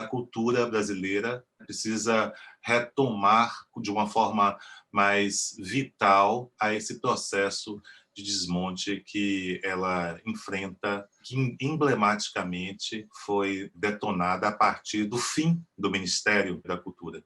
cultura brasileira precisa retomar de uma forma mais vital a esse processo de desmonte que ela enfrenta, que emblematicamente foi detonada a partir do fim do Ministério da Cultura.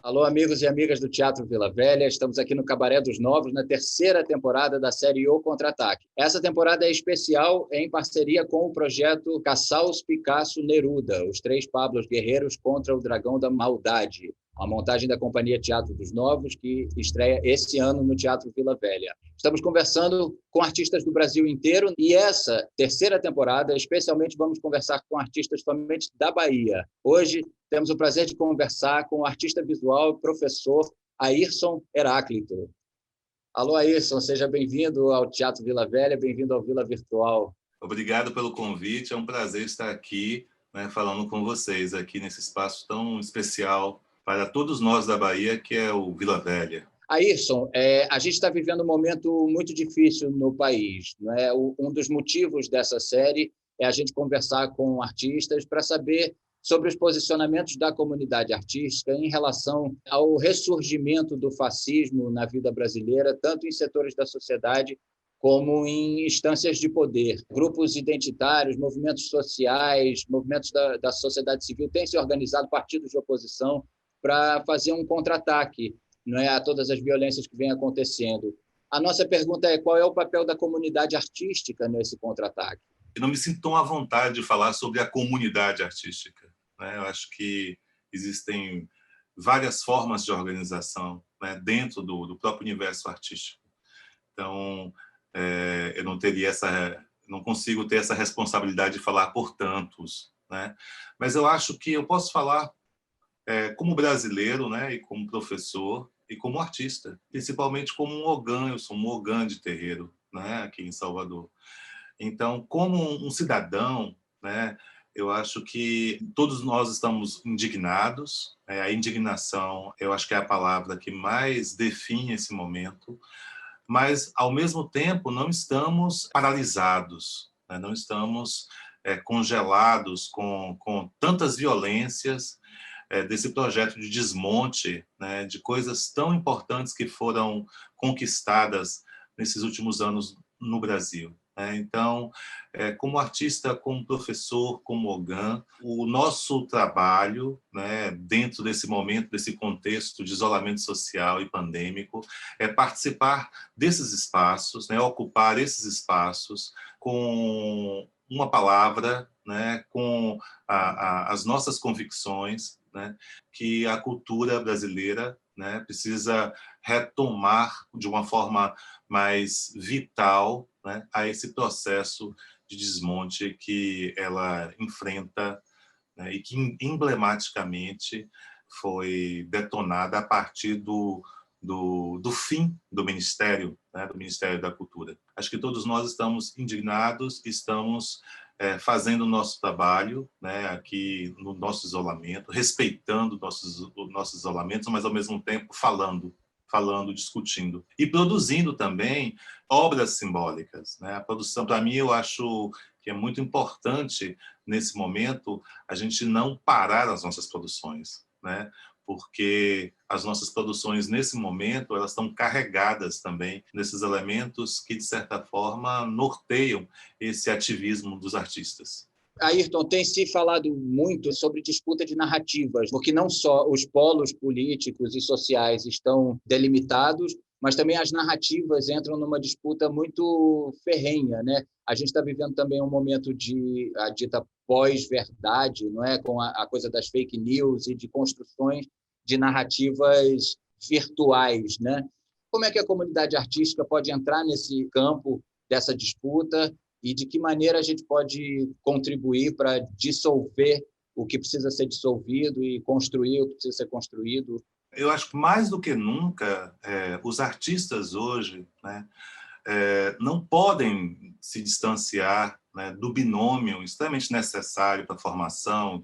Alô, amigos e amigas do Teatro Vila Velha, estamos aqui no Cabaré dos Novos, na terceira temporada da série O Contra-Ataque. Essa temporada é especial em parceria com o projeto Cassaus, Picasso, Neruda, os três Pablos guerreiros contra o Dragão da Maldade, a montagem da Companhia Teatro dos Novos, que estreia esse ano no Teatro Vila Velha. Estamos conversando com artistas do Brasil inteiro e essa terceira temporada, especialmente, vamos conversar com artistas somente da Bahia. Hoje, temos o prazer de conversar com o artista visual e professor Ayrson Heráclito. Alô, Ayrson, seja bem-vindo ao Teatro Vila Velha, bem-vindo ao Vila Virtual. Obrigado pelo convite, é um prazer estar aqui, falando com vocês aqui nesse espaço tão especial para todos nós da Bahia, que é o Vila Velha. Ayrson, a gente está vivendo um momento muito difícil no país, não é? Um dos motivos dessa série é a gente conversar com artistas para saber sobre os posicionamentos da comunidade artística em relação ao ressurgimento do fascismo na vida brasileira, tanto em setores da sociedade como em instâncias de poder. Grupos identitários, movimentos sociais, movimentos da sociedade civil têm se organizado, partidos de oposição, para fazer um contra-ataque, não é, a todas as violências que vêm acontecendo. A nossa pergunta é: qual é o papel da comunidade artística nesse contra-ataque? Eu não me sinto tão à vontade de falar sobre a comunidade artística. Eu acho que existem várias formas de organização, dentro do próprio universo artístico. Então, eu não consigo ter essa responsabilidade de falar por tantos. Mas eu acho que eu posso falar como brasileiro, e como professor, e como artista, principalmente como um ogã. Eu sou um ogã de terreiro, aqui em Salvador. Então, como um cidadão, eu acho que todos nós estamos indignados. A indignação, eu acho que é a palavra que mais define esse momento, mas, ao mesmo tempo, não estamos paralisados, não estamos congelados com tantas violências desse projeto de desmonte, de coisas tão importantes que foram conquistadas nesses últimos anos no Brasil. Então, como artista, como professor, como ogã, o nosso trabalho, dentro desse momento, desse contexto de isolamento social e pandêmico, é participar desses espaços, ocupar esses espaços com uma palavra, com as nossas convicções, que a cultura brasileira precisa retomar de uma forma mais vital a esse processo de desmonte que ela enfrenta, e que emblematicamente foi detonada a partir do fim do Ministério da Cultura. Acho que todos nós estamos indignados, estamos fazendo o nosso trabalho, aqui no nosso isolamento, respeitando o nosso isolamento, mas, ao mesmo tempo, falando, discutindo e produzindo também obras simbólicas. A produção, para mim, eu acho que é muito importante, nesse momento, a gente não parar as nossas produções, porque as nossas produções, nesse momento, elas estão carregadas também nesses elementos que, de certa forma, norteiam esse ativismo dos artistas. Ayrton, tem se falado muito sobre disputa de narrativas, porque não só os polos políticos e sociais estão delimitados, mas também as narrativas entram numa disputa muito ferrenha, A gente está vivendo também um momento de a dita pós-verdade, não é, com a coisa das fake news e de construções de narrativas virtuais, Como é que a comunidade artística pode entrar nesse campo dessa disputa e de que maneira a gente pode contribuir para dissolver o que precisa ser dissolvido e construir o que precisa ser construído? Eu acho que, mais do que nunca, os artistas hoje não podem se distanciar do binômio extremamente necessário para a formação,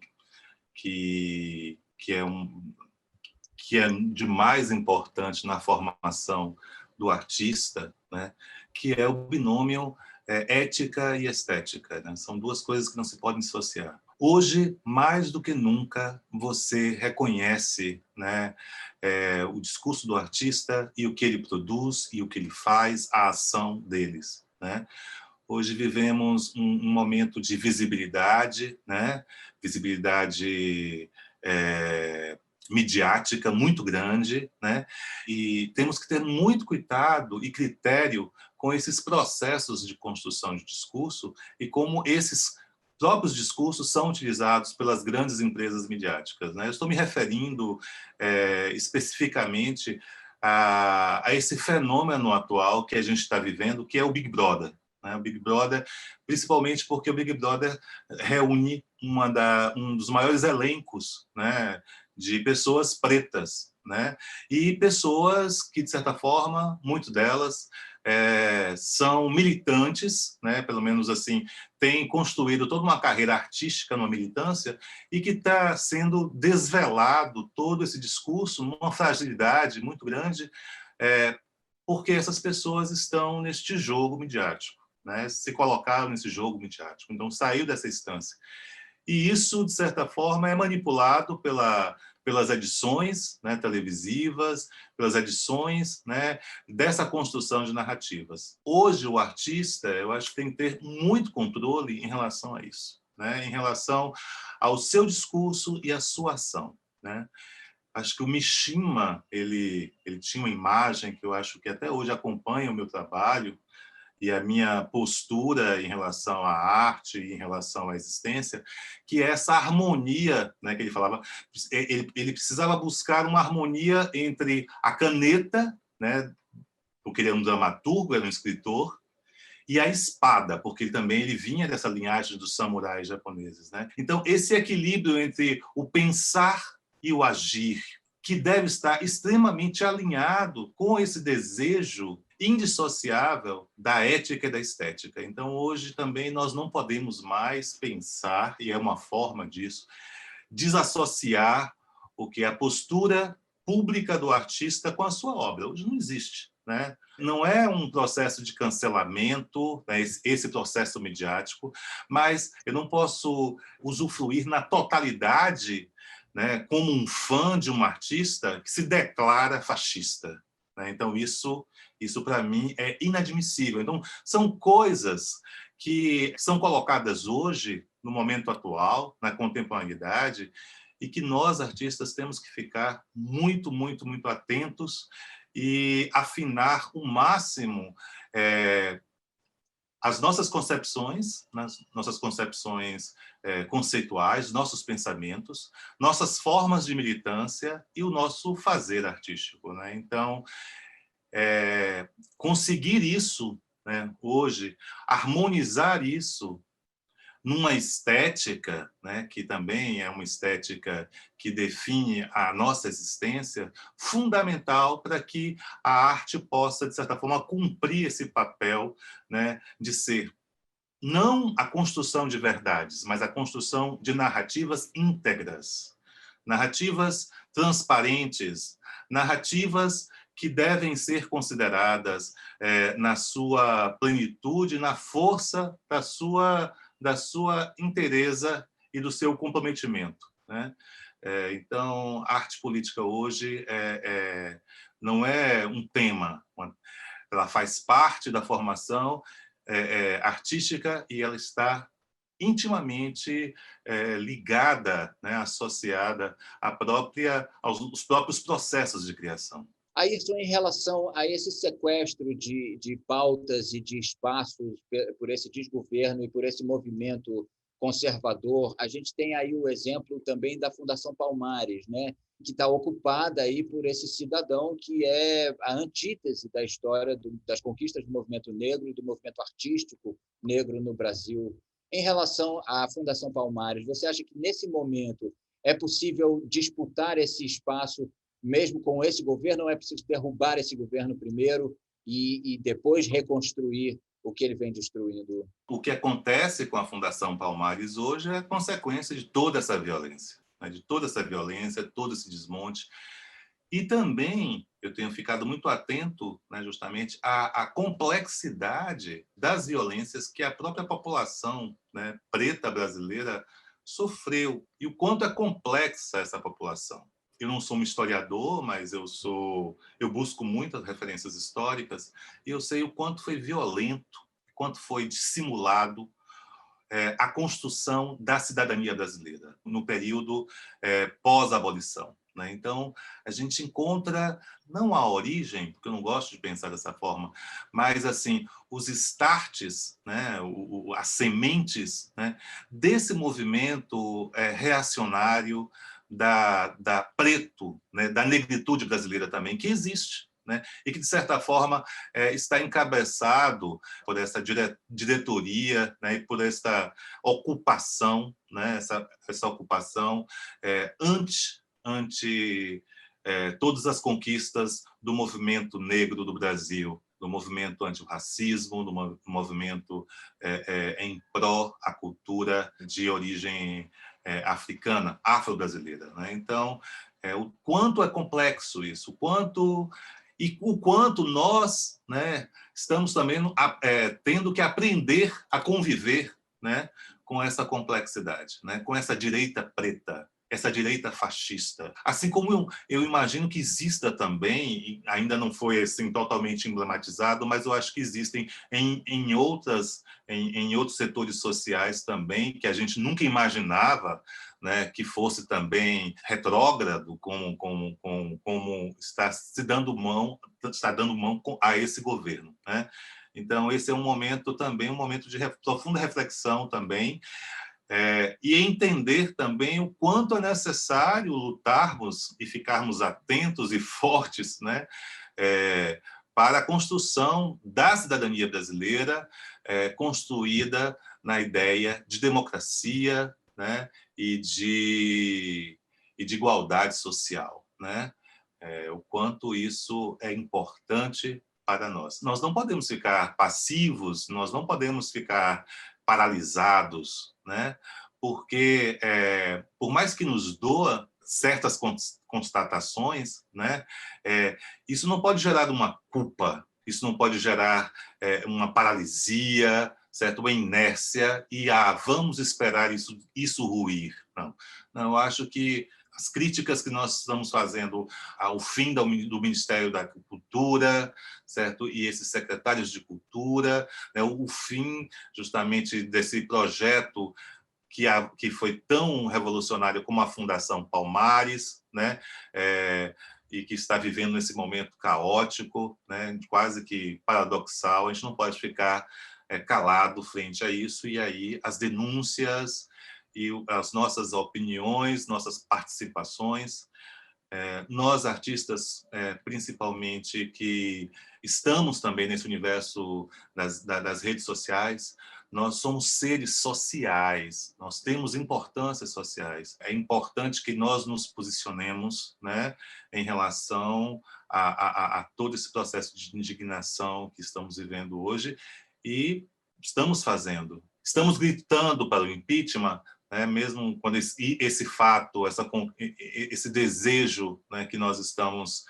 que que é de mais importante na formação do artista, né? Que é o binômio ética e estética, né? São duas coisas que não se podem dissociar. Hoje, mais do que nunca, você reconhece, né, o discurso do artista e o que ele produz e o que ele faz, a ação deles, né? Hoje vivemos um momento de visibilidade, né? Visibilidade midiática muito grande, né? E temos que ter muito cuidado e critério com esses processos de construção de discurso e como esses próprios discursos são utilizados pelas grandes empresas midiáticas, né? Eu estou me referindo especificamente a esse fenômeno atual que a gente está vivendo, que é o Big Brother. O Big Brother, principalmente porque o Big Brother reúne um dos maiores elencos, né, de pessoas pretas, né, e pessoas que, de certa forma, muito delas são militantes, né, pelo menos assim, têm construído toda uma carreira artística numa militância e que está sendo desvelado todo esse discurso numa fragilidade muito grande, porque essas pessoas estão neste jogo midiático, né? Se colocaram nesse jogo midiático, então saiu dessa instância. E isso, de certa forma, é manipulado pelas edições, né, televisivas, pelas edições, né, dessa construção de narrativas. Hoje, o artista, eu acho que tem que ter muito controle em relação a isso, né, em relação ao seu discurso e à sua ação, né? Acho que o Mishima, ele tinha uma imagem que eu acho que até hoje acompanha o meu trabalho e a minha postura em relação à arte, em relação à existência, que é essa harmonia, né, que ele falava. Ele precisava buscar uma harmonia entre a caneta, né, porque ele era um dramaturgo, era um escritor, e a espada, porque ele vinha dessa linhagem dos samurais japoneses, né? Então, esse equilíbrio entre o pensar e o agir, que deve estar extremamente alinhado com esse desejo indissociável da ética e da estética. Então, hoje também nós não podemos mais pensar, e é uma forma disso, desassociar o que é a postura pública do artista com a sua obra. Hoje não existe, né? Não é um processo de cancelamento, né, esse processo midiático, mas eu não posso usufruir na totalidade, né, como um fã de um artista que se declara fascista, né? Então, isso para mim é inadmissível. Então, são coisas que são colocadas hoje, no momento atual, na contemporaneidade, e que nós, artistas, temos que ficar muito, muito, muito atentos e afinar o máximo as nossas concepções, conceituais, nossos pensamentos, nossas formas de militância e o nosso fazer artístico, né? Então, conseguir isso, né, hoje, harmonizar isso numa estética, né, que também é uma estética que define a nossa existência, fundamental para que a arte possa, de certa forma, cumprir esse papel, né, de ser não a construção de verdades, mas a construção de narrativas íntegras, narrativas transparentes, narrativas que devem ser consideradas na sua plenitude, na força da sua inteireza e do seu comprometimento, né? Então, a arte política hoje não é um tema, ela faz parte da formação artística e ela está intimamente ligada, né, associada aos próprios processos de criação. Ayrton, em relação a esse sequestro de pautas e de espaços por esse desgoverno e por esse movimento conservador, a gente tem aí o exemplo também da Fundação Palmares, né, que está ocupada aí por esse cidadão que é a antítese da história das conquistas do movimento negro e do movimento artístico negro no Brasil. Em relação à Fundação Palmares, você acha que, nesse momento, é possível disputar esse espaço mesmo com esse governo, ou é preciso derrubar esse governo primeiro e depois reconstruir o que ele vem destruindo? O que acontece com a Fundação Palmares hoje é consequência de toda essa violência, né, de toda essa violência, todo esse desmonte. E também eu tenho ficado muito atento, né, justamente à complexidade das violências que a própria população, né, preta brasileira sofreu e o quanto é complexa essa população. Eu não sou um historiador, mas eu busco muitas referências históricas e eu sei o quanto foi violento, quanto foi dissimulado a construção da cidadania brasileira no período pós-abolição. Né? Então, a gente encontra não a origem, porque eu não gosto de pensar dessa forma, mas assim os starts, né? As sementes, né? Desse movimento reacionário da preto, né? Da negritude brasileira também, que existe. Né? E que, de certa forma, está encabeçado por essa diretoria, né? E por essa ocupação, né? Essa ocupação ante todas as conquistas do movimento negro do Brasil, do movimento antirracismo, do movimento em pró à cultura de origem africana, afro-brasileira. Né? Então, o quanto é complexo isso, o quanto nós, né, estamos também tendo que aprender a conviver, né, com essa complexidade, né, com essa direita preta, essa direita fascista. Assim como eu imagino que exista também, ainda não foi assim, totalmente emblematizado, mas eu acho que existem em outros setores sociais também, que a gente nunca imaginava, né, que fosse também retrógrado, como está dando mão a esse governo. Né? Então, esse é um momento também, um momento de profunda reflexão também, e entender também o quanto é necessário lutarmos e ficarmos atentos e fortes, né, para a construção da cidadania brasileira, construída na ideia de democracia, né, e de igualdade social. Né? O quanto isso é importante para nós. Nós não podemos ficar passivos, nós não podemos ficar paralisados, né? Porque, por mais que nos doa certas constatações, né? Isso não pode gerar uma culpa, isso não pode gerar uma paralisia, certo? Uma inércia e vamos esperar isso ruir. Não, eu acho que as críticas que nós estamos fazendo ao fim do Ministério da Cultura, certo? E esses secretários de cultura, né? O fim justamente desse projeto que foi tão revolucionário como a Fundação Palmares, né? E que está vivendo nesse momento caótico, né? Quase que paradoxal. A gente não pode ficar calado frente a isso, e aí as denúncias e as nossas opiniões, nossas participações, nós artistas, principalmente, que estamos também nesse universo das redes sociais, nós somos seres sociais, nós temos importâncias sociais. É importante que nós nos posicionemos, né, em relação a todo esse processo de indignação que estamos vivendo hoje, e estamos fazendo. Estamos gritando para o impeachment, né, mesmo quando esse fato, esse desejo, né, que nós estamos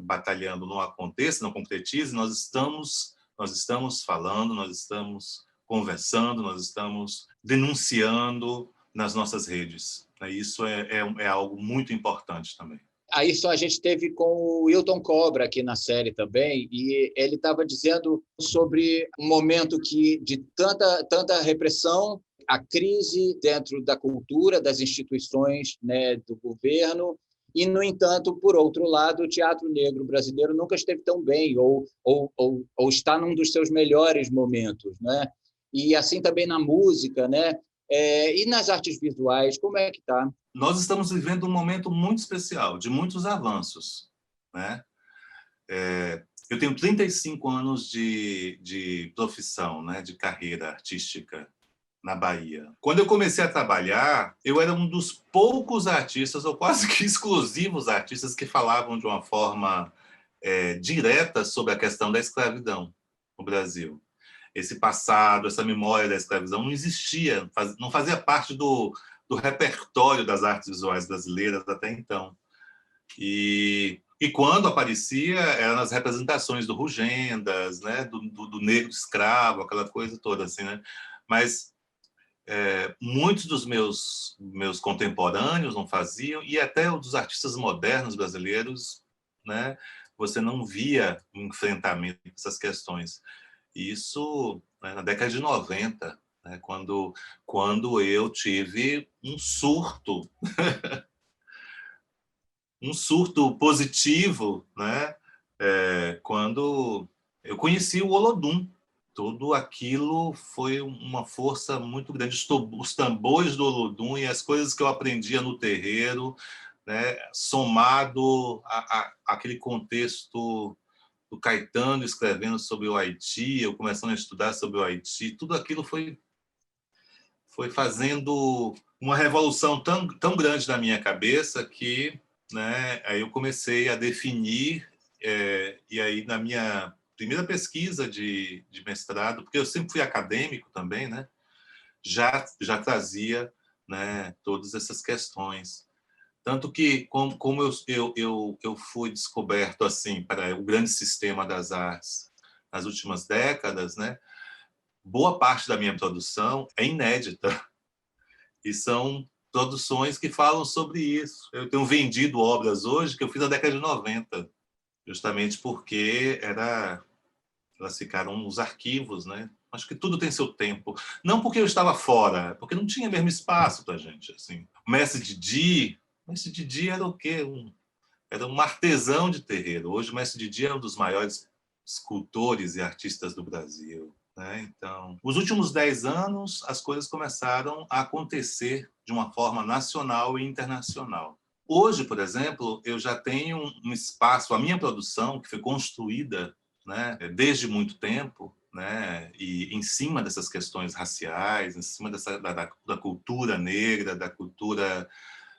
batalhando não aconteça, não concretize, nós estamos falando, nós estamos conversando, nós estamos denunciando nas nossas redes. Isso é algo muito importante também. Aí só a gente teve com o Wilton Cobra aqui na série também, e ele estava dizendo sobre um momento de tanta repressão, a crise dentro da cultura, das instituições, né, do governo, e, no entanto, por outro lado, o teatro negro brasileiro nunca esteve tão bem, ou está num dos seus melhores momentos. Né? E assim também na música, né? E nas artes visuais, como é que está? Nós estamos vivendo um momento muito especial, de muitos avanços. Né? Eu tenho 35 anos de profissão, né, de carreira artística na Bahia. Quando eu comecei a trabalhar, eu era um dos poucos artistas, ou quase que exclusivos artistas, que falavam de uma forma direta sobre a questão da escravidão no Brasil. Esse passado, essa memória da escravidão não existia, não fazia parte do repertório das artes visuais brasileiras até então. E quando aparecia, era nas representações do Rugendas, né? do negro escravo, aquela coisa toda, assim, né? Mas muitos dos meus contemporâneos não faziam, e até os dos artistas modernos brasileiros, né? Você não via um enfrentamento dessas questões. Isso, né, na década de 90, né, quando eu tive um surto positivo, né, quando eu conheci o Olodum. Tudo aquilo foi uma força muito grande. Os tambores do Olodum e as coisas que eu aprendia no terreiro, né, somado àquele contexto do Caetano escrevendo sobre o Haiti, eu começando a estudar sobre o Haiti, tudo aquilo foi fazendo uma revolução tão grande na minha cabeça que, né, aí eu comecei a definir, e aí na minha primeira pesquisa de mestrado, porque eu sempre fui acadêmico também, né, já trazia, né, todas essas questões. Tanto que, como eu fui descoberto assim para o grande sistema das artes nas últimas décadas, né, boa parte da minha produção é inédita e são produções que falam sobre isso. Eu tenho vendido obras hoje que eu fiz na década de 90, justamente porque elas ficaram nos arquivos, né? Acho que tudo tem seu tempo. Não porque eu estava fora, porque não tinha mesmo espaço para a gente. Assim. O Mestre Didi era o quê? Era um artesão de terreiro. Hoje o Mestre Didi é um dos maiores escultores e artistas do Brasil. Né? Então, os últimos 10 anos, as coisas começaram a acontecer de uma forma nacional e internacional. Hoje, por exemplo, eu já tenho um espaço, a minha produção, que foi construída, né, desde muito tempo, né, e em cima dessas questões raciais, em cima da cultura negra, da cultura,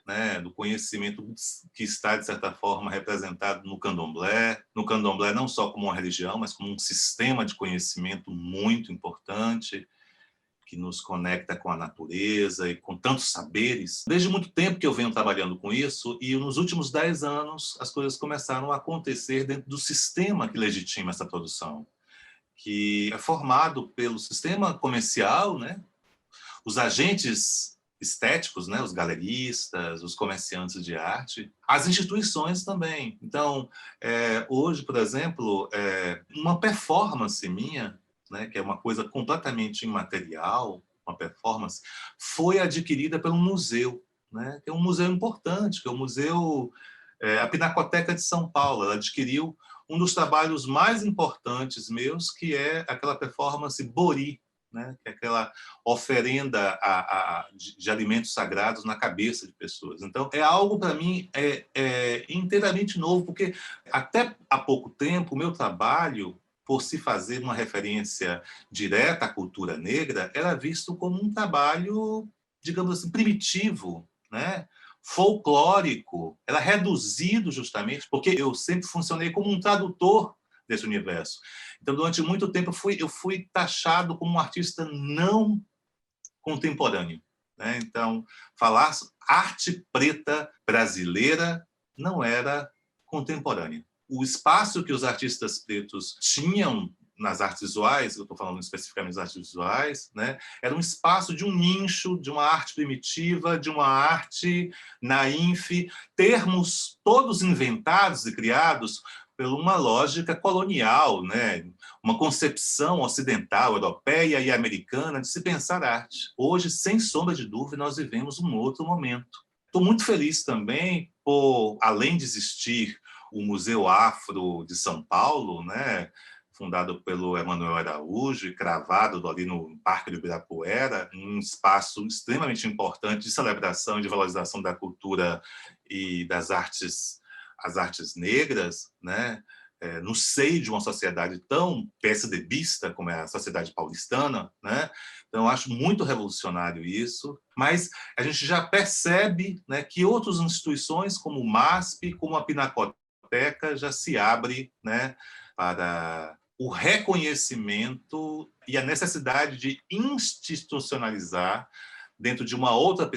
né, do conhecimento que está, de certa forma, representado no candomblé não só como uma religião, mas como um sistema de conhecimento muito importante, que nos conecta com a natureza e com tantos saberes. Desde muito tempo que eu venho trabalhando com isso, e nos últimos 10 anos as coisas começaram a acontecer dentro do sistema que legitima essa produção, que é formado pelo sistema comercial, né? Os agentes estéticos, né, os galeristas, os comerciantes de arte, as instituições também. Então, hoje, por exemplo, uma performance minha, né, que é uma coisa completamente imaterial, uma performance, foi adquirida pelo museu, né, que é um museu importante, que é o museu, a Pinacoteca de São Paulo. Ela adquiriu um dos trabalhos mais importantes meus, que é aquela performance Bori, né? Que é aquela oferenda de alimentos sagrados na cabeça de pessoas. Então, é algo, para mim, inteiramente novo, porque até há pouco tempo o meu trabalho, por se fazer uma referência direta à cultura negra, era visto como um trabalho, digamos assim, primitivo, né? Folclórico, era reduzido justamente porque eu sempre funcionei como um tradutor desse universo. Então, durante muito tempo, eu fui taxado como um artista não contemporâneo. Né? Então, falar arte preta brasileira não era contemporânea. O espaço que os artistas pretos tinham nas artes visuais, eu estou falando especificamente das artes visuais, né? Era um espaço de um nicho, de uma arte primitiva, de uma arte naínfe, termos todos inventados e criados por uma lógica colonial, né? Uma concepção ocidental, europeia e americana de se pensar arte. Hoje, sem sombra de dúvida, nós vivemos um outro momento. Estou muito feliz também por, além de existir o Museu Afro de São Paulo, né, fundado pelo Emanuel Araújo e cravado ali no Parque do Ibirapuera, um espaço extremamente importante de celebração e de valorização da cultura e das artes, as artes negras, né, no seio de uma sociedade tão PSDBista como é a sociedade paulistana, né? Então, eu acho muito revolucionário isso, mas a gente já percebe, né, que outras instituições, como o MASP, como a Pinacoteca, já se abre, né, para o reconhecimento e a necessidade de institucionalizar dentro de uma outra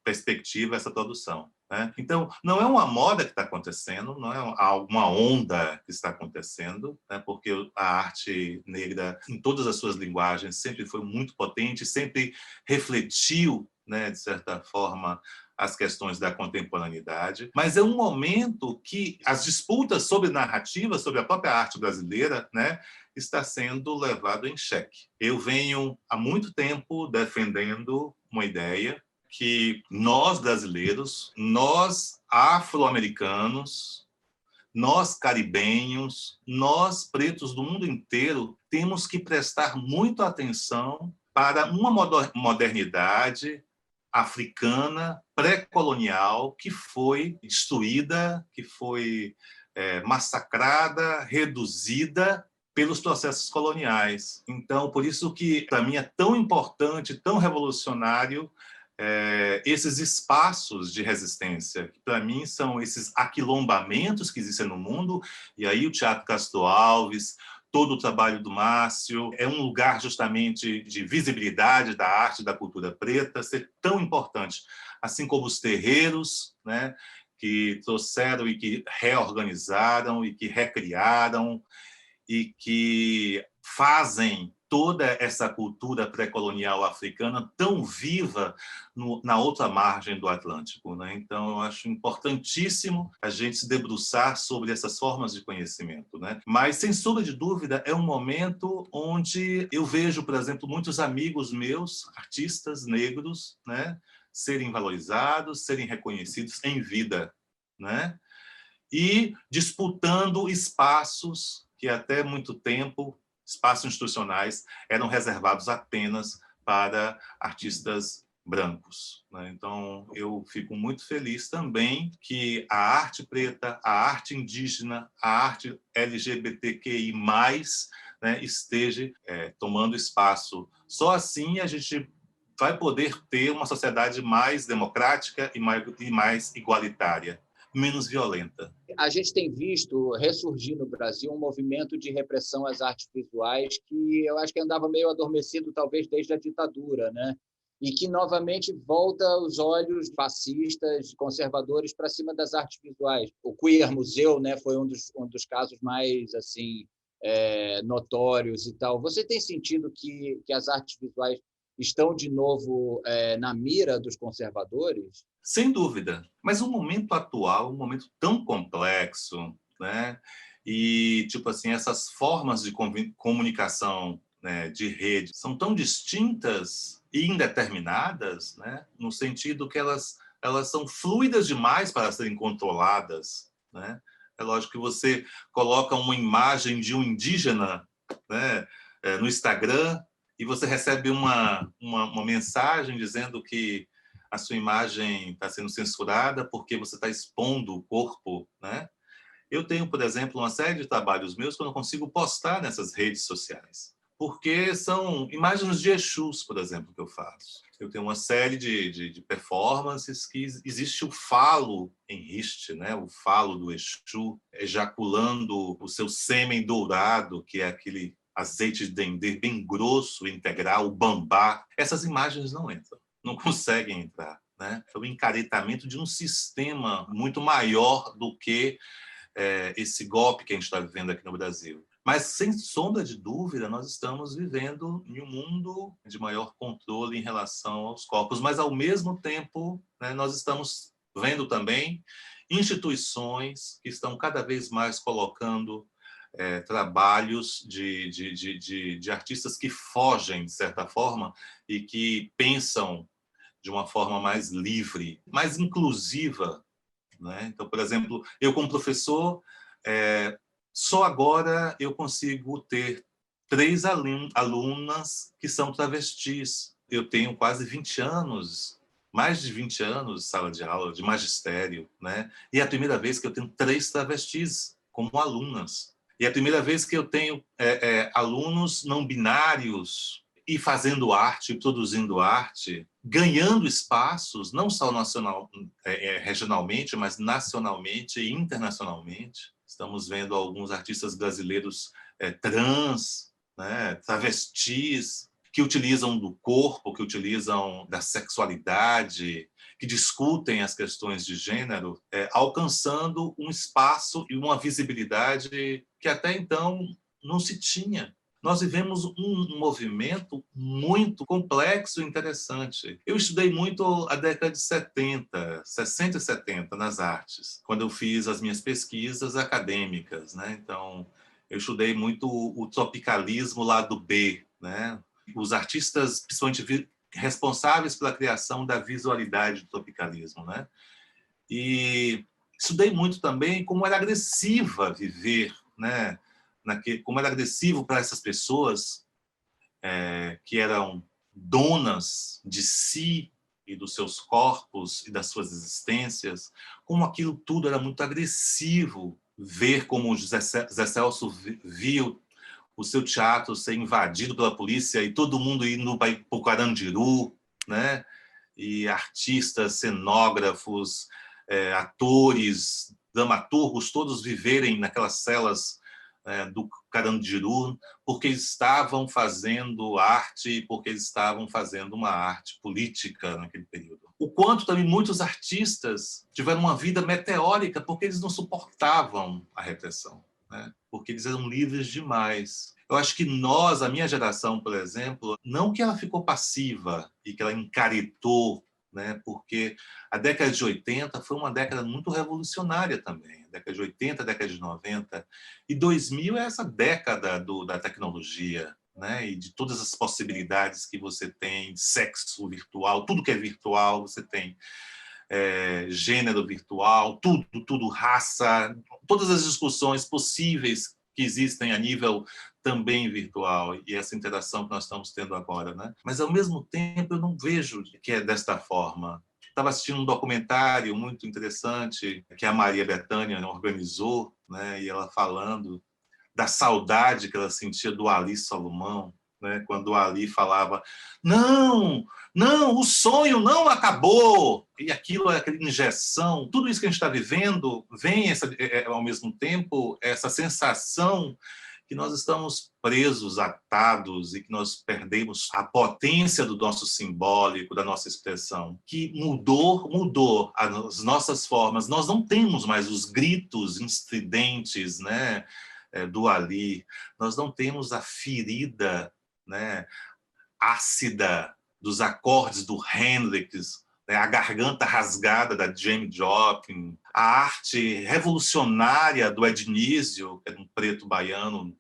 perspectiva essa produção, né? Então, não é uma moda que está acontecendo, não é uma onda que está acontecendo, né? Porque a arte negra, em todas as suas linguagens, sempre foi muito potente, sempre refletiu, né, de certa forma, as questões da contemporaneidade, mas é um momento que as disputas sobre narrativa, sobre a própria arte brasileira, né, está sendo levado em xeque. Eu venho há muito tempo defendendo uma ideia que nós brasileiros, nós afro-americanos, nós caribenhos, nós pretos do mundo inteiro temos que prestar muito atenção para uma modernidade africana pré-colonial que foi destruída, que foi massacrada, reduzida pelos processos coloniais. Então, por isso que, para mim, é tão importante, tão revolucionário esses espaços de resistência, que para mim são esses aquilombamentos que existem no mundo, e aí o Teatro Castro Alves, todo o trabalho do Márcio, é um lugar justamente de visibilidade da arte e da cultura preta, ser tão importante, assim como os terreiros, né, que trouxeram e que reorganizaram e que recriaram e que fazem toda essa cultura pré-colonial africana tão viva na outra margem do Atlântico, né? Então, eu acho importantíssimo a gente se debruçar sobre essas formas de conhecimento, né? Mas, sem sombra de dúvida, é um momento onde eu vejo, por exemplo, muitos amigos meus, artistas negros, né, serem valorizados, serem reconhecidos em vida, né? E disputando espaços que até muito tempo, espaços institucionais, eram reservados apenas para artistas brancos, né? Então, eu fico muito feliz também que a arte preta, a arte indígena, a arte LGBTQI+, né, esteja tomando espaço. Só assim a gente vai poder ter uma sociedade mais democrática e mais igualitária, menos violenta. A gente tem visto ressurgir no Brasil um movimento de repressão às artes visuais que eu acho que andava meio adormecido, talvez desde a ditadura, né? E que novamente volta os olhos fascistas, conservadores para cima das artes visuais. O Queer Museu, né, foi um dos casos mais assim notórios e tal. Você tem sentido que as artes visuais estão de novo na mira dos conservadores? Sem dúvida, mas o momento atual, um momento tão complexo, né? E tipo assim, essas formas de comunicação, né, de rede são tão distintas e indeterminadas, né? No sentido que elas são fluidas demais para serem controladas, né? É lógico que você coloca uma imagem de um indígena, né, no Instagram e você recebe uma mensagem dizendo que a sua imagem está sendo censurada porque você está expondo o corpo, né? Eu tenho, por exemplo, uma série de trabalhos meus que eu não consigo postar nessas redes sociais, porque são imagens de Exus, por exemplo, que eu faço. Eu tenho uma série de performances que existe o falo em riste, né? O falo do Exu ejaculando o seu sêmen dourado, que é aquele azeite de dendê bem grosso, integral, o bambá. Essas imagens não entram, não conseguem entrar, né? É o encaretamento de um sistema muito maior do que esse golpe que a gente está vivendo aqui no Brasil. Mas, sem sombra de dúvida, nós estamos vivendo em um mundo de maior controle em relação aos corpos, mas, ao mesmo tempo, né, nós estamos vendo também instituições que estão cada vez mais colocando trabalhos de artistas que fogem, de certa forma, e que pensam de uma forma mais livre, mais inclusiva, né? Então, por exemplo, eu como professor, só agora eu consigo ter 3 alunas que são travestis. Eu tenho quase 20 anos, mais de 20 anos de sala de aula, de magistério, né? E é a primeira vez que eu tenho 3 travestis como alunas. E é a primeira vez que eu tenho alunos não binários e fazendo arte, produzindo arte, ganhando espaços, não só regionalmente, mas nacionalmente e internacionalmente. Estamos vendo alguns artistas brasileiros trans, né, travestis, que utilizam do corpo, que utilizam da sexualidade, que discutem as questões de gênero, alcançando um espaço e uma visibilidade que até então não se tinha. Nós vivemos um movimento muito complexo e interessante. Eu estudei muito a década de 70, 60 e 70 nas artes, quando eu fiz as minhas pesquisas acadêmicas, né? Então, eu estudei muito o tropicalismo lado B, né? Os artistas, principalmente responsáveis pela criação da visualidade do tropicalismo, né? E estudei muito também como era agressiva viver, né? Como era agressivo para essas pessoas que eram donas de si e dos seus corpos e das suas existências, como aquilo tudo era muito agressivo. Ver como o Zé Celso viu o seu teatro ser invadido pela polícia e todo mundo indo para o Carandiru, né? E artistas, cenógrafos, atores, dramaturgos, todos viverem naquelas celas do Carandiru, porque estavam fazendo arte, porque eles estavam fazendo uma arte política naquele período. O quanto também muitos artistas tiveram uma vida meteórica porque eles não suportavam a repressão, né? Porque eles eram livres demais. Eu acho que nós, a minha geração, por exemplo, não que ela ficou passiva e que ela encaretou, né? Porque a década de 80 foi uma década muito revolucionária também. A década de 80, a década de 90. E 2000 é essa década da tecnologia, né? E de todas as possibilidades que você tem, de sexo virtual, tudo que é virtual, você tem gênero virtual, tudo, raça, todas as discussões possíveis que existem a nível também virtual, e essa interação que nós estamos tendo agora, né? Mas, ao mesmo tempo, eu não vejo que é desta forma. Estava assistindo um documentário muito interessante que a Maria Bethânia organizou, né? E ela falando da saudade que ela sentia do Ali Salomão, né? Quando o Ali falava: não, não, o sonho não acabou. E aquilo é aquela injeção. Tudo isso que a gente está vivendo vem ao mesmo tempo essa sensação que nós estamos presos, atados, e que nós perdemos a potência do nosso simbólico, da nossa expressão, que mudou as nossas formas. Nós não temos mais os gritos estridentes, né, do Ali. Nós não temos a ferida, né, ácida dos acordes do Hendrix, né, a garganta rasgada da Janis Joplin, a arte revolucionária do Ednísio, que era um preto baiano.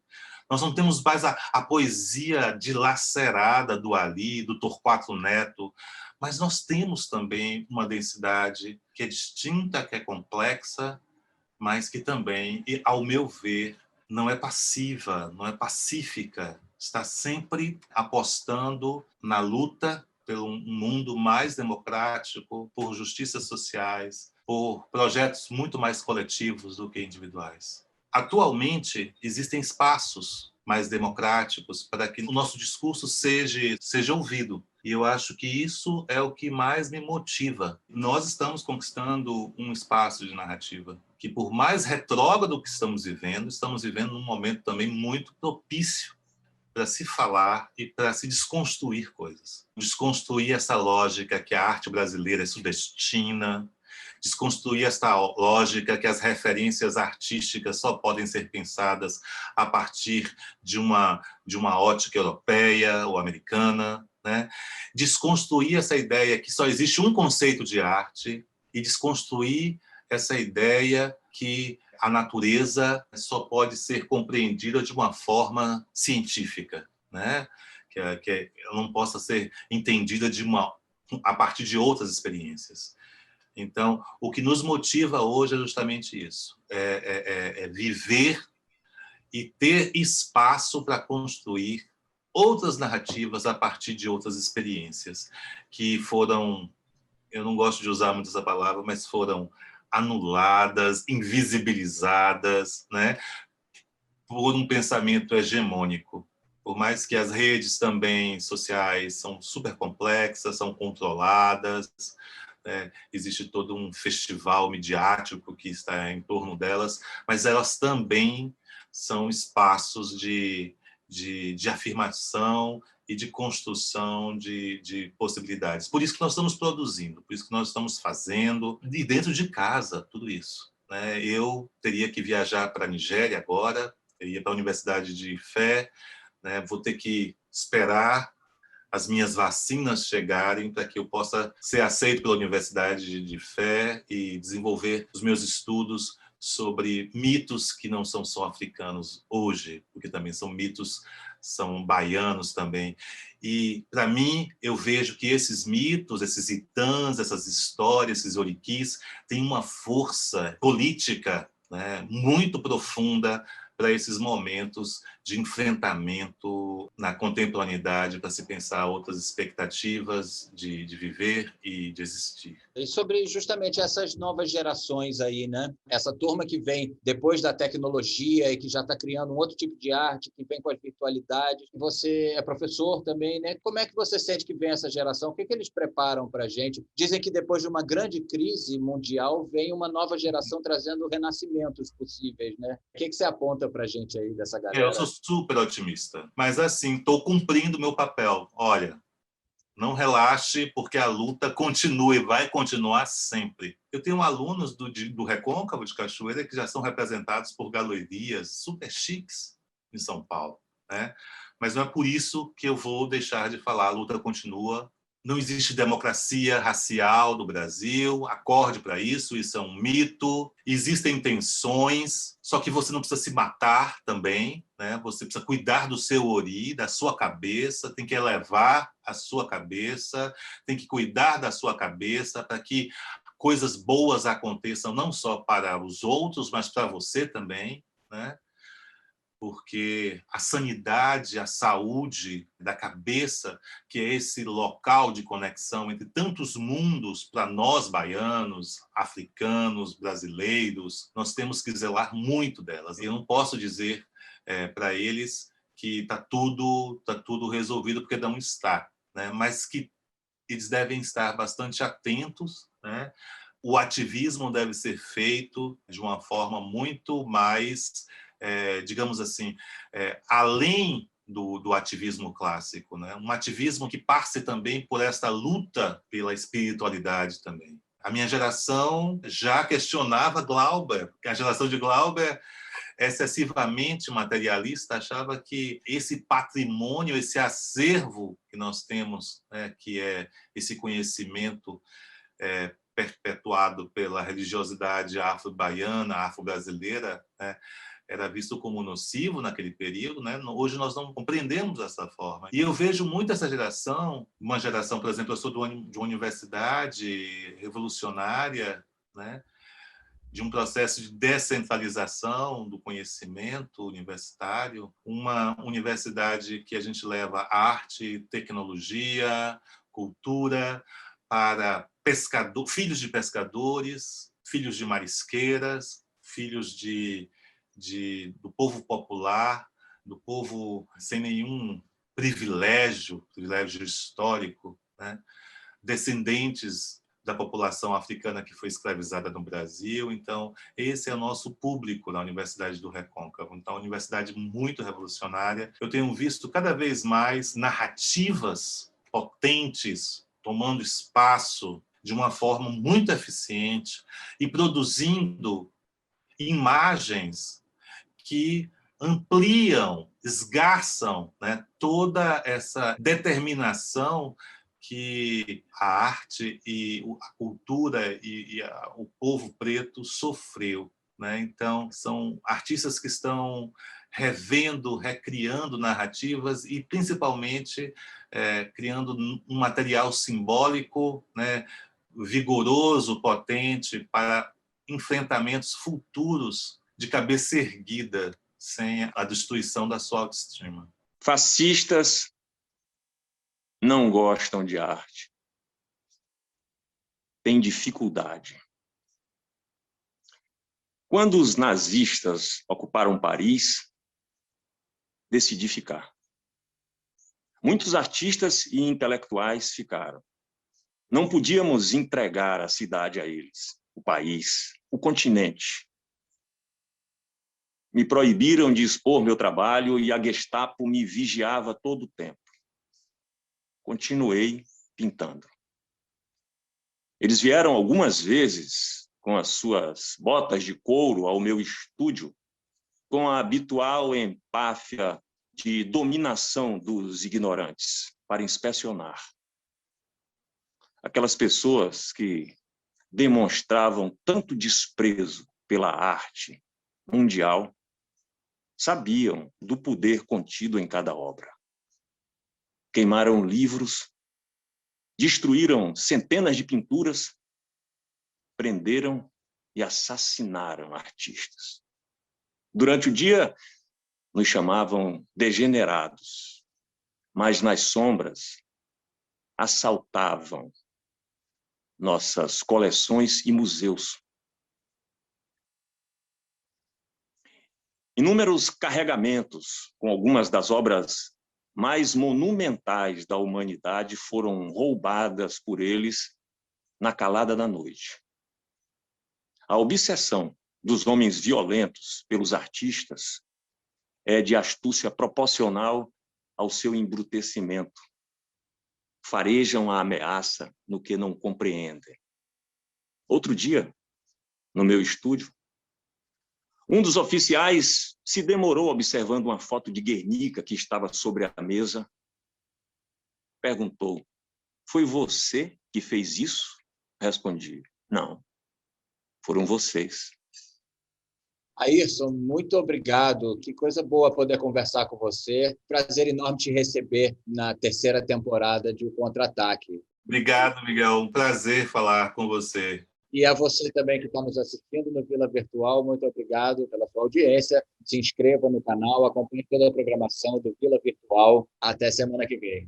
Nós não temos mais a poesia dilacerada do Ali, do Torquato Neto, mas nós temos também uma densidade que é distinta, que é complexa, mas que também, ao meu ver, não é passiva, não é pacífica. Está sempre apostando na luta pelo um mundo mais democrático, por justiças sociais, por projetos muito mais coletivos do que individuais. Atualmente, existem espaços mais democráticos para que o nosso discurso seja ouvido. E eu acho que isso é o que mais me motiva. Nós estamos conquistando um espaço de narrativa que, por mais retrógrado que estamos vivendo num momento também muito propício para se falar e para se desconstruir coisas. Desconstruir essa lógica que a arte brasileira é sudestina, desconstruir esta lógica que as referências artísticas só podem ser pensadas a partir de uma ótica europeia ou americana, né? Desconstruir essa ideia que só existe um conceito de arte e desconstruir essa ideia que a natureza só pode ser compreendida de uma forma científica, né? Que ela não possa ser entendida a partir de outras experiências. Então, o que nos motiva hoje é justamente isso, é viver e ter espaço para construir outras narrativas a partir de outras experiências que foram, eu não gosto de usar muito essa palavra, mas foram anuladas, invisibilizadas, né, por um pensamento hegemônico. Por mais que as redes também sociais são super complexas, são controladas, existe todo um festival midiático que está em torno delas, mas elas também são espaços de afirmação e de construção de possibilidades. Por isso que nós estamos produzindo, por isso que nós estamos fazendo, e dentro de casa, tudo isso. Né? Eu teria que viajar para a Nigéria agora, eu ia para a Universidade de Ifé, né? Vou ter que esperar as minhas vacinas chegarem para que eu possa ser aceito pela Universidade de Fé e desenvolver os meus estudos sobre mitos que não são só africanos hoje, porque também são mitos, são baianos também. E, para mim, eu vejo que esses mitos, esses itãs, essas histórias, esses oriquis, têm uma força política, né, muito profunda para esses momentos de enfrentamento na contemporaneidade, para se pensar outras expectativas de viver e de existir. E sobre justamente essas novas gerações aí, né? Essa turma que vem depois da tecnologia e que já está criando um outro tipo de arte, que vem com as virtualidades. Você é professor também, né? Como é que você sente que vem essa geração? O que eles preparam para a gente? Dizem que depois de uma grande crise mundial, vem uma nova geração trazendo renascimentos possíveis, né? O que você aponta para a gente aí dessa galera? Eu sou super otimista, mas assim, estou cumprindo o meu papel. Olha, não relaxe, porque a luta continua e vai continuar sempre. Eu tenho alunos do Recôncavo de Cachoeira que já são representados por galerias super chiques em São Paulo, né? Mas não é por isso que eu vou deixar de falar. A luta continua. Não existe democracia racial no Brasil, acorde para isso, isso é um mito. Existem tensões, só que você não precisa se matar também, né? Você precisa cuidar do seu ori, da sua cabeça, tem que elevar a sua cabeça, tem que cuidar da sua cabeça para que coisas boas aconteçam não só para os outros, mas para você também, né? Porque a sanidade, a saúde da cabeça, que é esse local de conexão entre tantos mundos, para nós baianos, africanos, brasileiros, nós temos que zelar muito delas. Eu não posso dizer para eles que está tudo resolvido, porque não está, né? Mas que eles devem estar bastante atentos, né? O ativismo deve ser feito de uma forma muito mais, digamos assim, além do ativismo clássico, né? Um ativismo que passe também por esta luta pela espiritualidade também. A minha geração já questionava Glauber, porque a geração de Glauber, excessivamente materialista, achava que esse patrimônio, esse acervo que nós temos, né, que é esse conhecimento perpetuado pela religiosidade afro-baiana, afro-brasileira, né, era visto como nocivo naquele período, né? Hoje nós não compreendemos dessa forma. E eu vejo muito essa geração, uma geração, por exemplo, eu sou de uma universidade revolucionária, né? De um processo de descentralização do conhecimento universitário, uma universidade que a gente leva arte, tecnologia, cultura para filhos de pescadores, filhos de marisqueiras, filhos do povo popular, do povo sem nenhum privilégio histórico, né? Descendentes da população africana que foi escravizada no Brasil. Então, esse é o nosso público na Universidade do Recôncavo. Então, uma universidade muito revolucionária. Eu tenho visto cada vez mais narrativas potentes tomando espaço de uma forma muito eficiente e produzindo imagens que ampliam, esgarçam, né, toda essa determinação que a arte e a cultura e o povo preto sofreu, né? Então, são artistas que estão revendo, recriando narrativas e, principalmente, criando um material simbólico, né, vigoroso, potente, para enfrentamentos futuros de cabeça erguida, sem a destruição da sua autoestima. Fascistas não gostam de arte. Têm dificuldade. Quando os nazistas ocuparam Paris, decidi ficar. Muitos artistas e intelectuais ficaram. Não podíamos entregar a cidade a eles, o país, o continente. Me proibiram de expor meu trabalho e a Gestapo me vigiava todo o tempo. continuei pintando. Eles vieram algumas vezes com as suas botas de couro ao meu estúdio, com a habitual empáfia de dominação dos ignorantes, para inspecionar. Aquelas pessoas que demonstravam tanto desprezo pela arte mundial sabiam do poder contido em cada obra. Queimaram livros, destruíram centenas de pinturas, prenderam e assassinaram artistas. Durante o dia, nos chamavam degenerados, mas nas sombras assaltavam nossas coleções e museus. Inúmeros carregamentos com algumas das obras mais monumentais da humanidade foram roubadas por eles na calada da noite. A obsessão dos homens violentos pelos artistas é de astúcia proporcional ao seu embrutecimento. Farejam a ameaça no que não compreendem. Outro dia, no meu estúdio, um dos oficiais se demorou observando uma foto de Guernica que estava sobre a mesa. Perguntou: "Foi você que fez isso?" Respondi: "Não, foram vocês." Airson, muito obrigado. Que coisa boa poder conversar com você. Prazer enorme te receber na terceira temporada de O Contra-Ataque. Obrigado, Miguel. Um prazer falar com você. E a você também que está nos assistindo no Vila Virtual, muito obrigado pela sua audiência. Se inscreva no canal, acompanhe toda a programação do Vila Virtual. Até semana que vem.